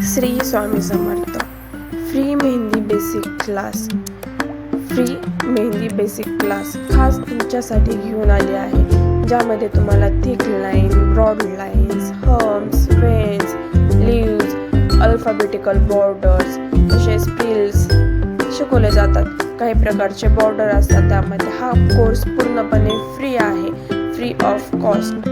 Shri Swami Samarth. Free mehndi basic class खास तुमच्यासाठी घेऊन आले आहे, ज्यामध्ये तुम्हाला thick line, broad lines, hums, veins, leaves, alphabetical borders तसेच फ्रिल्स शिकवले जातात. काही प्रकारचे बॉर्डर असतात. त्यामध्ये हा कोर्स पूर्णपणे फ्री आहे, फ्री ऑफ कॉस्ट,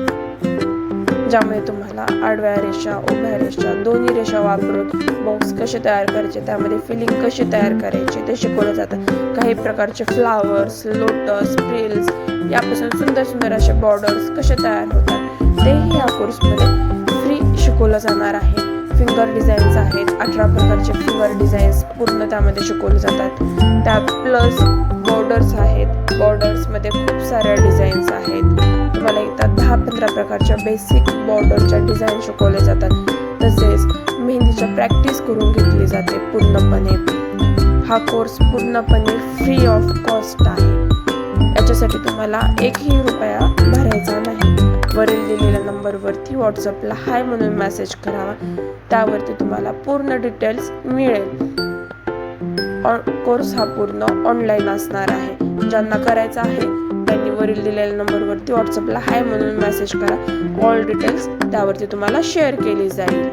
ज्यामुळे तुम्हाला आडव्या रेषा, उभ्या रेषा, दोन्ही रेषा वापरून बॉक्स कसे तयार करायचे, त्यामध्ये फिलिंग कशी तयार करायची ते शिकवले जातात. काही प्रकारचे फ्लावर्स, लोटस, फ्रिल्स यापासून सुंदर सुंदर असे बॉर्डर्स कसे तयार होतात तेही या कोर्समध्ये फ्री शिकवलं जाणार आहे. फिंगर डिझाईन्स आहेत, 18 प्रकारचे फिंगर डिझाईन्स पूर्ण त्यामध्ये शिकवले जातात. त्यात प्लस बॉर्डर्स आहेत. बॉर्डर्समध्ये खूप साऱ्या डिझाईन्स आहेत. तुम्हाला एकदा 10-15 प्रकारच्या बेसिक बॉर्डरच्या डिझाईन शिकवले जातात. तसेच मेहंदीच्या प्रॅक्टिस करून घेतली जाते पूर्णपणे. हा कोर्स पूर्णपणे फ्री ऑफ कॉस्ट आहे. याच्यासाठी तुम्हाला एकही रुपया भरायचा नाही. वरील दिलेल्या नंबरवरती व्हॉट्सअपला हाय म्हणून मेसेज करावा. त्यावरती तुम्हाला पूर्ण डिटेल्स मिळेल. कोर्स हा पूर्ण ऑनलाईन असणार आहे. ज्यांना करायचा आहे त्यांनी वरील दिलेल्या नंबरवरती व्हॉट्सअपला हाय म्हणून मेसेज करा. ऑल डिटेल्स त्यावरती तुम्हाला शेअर केली जाईल.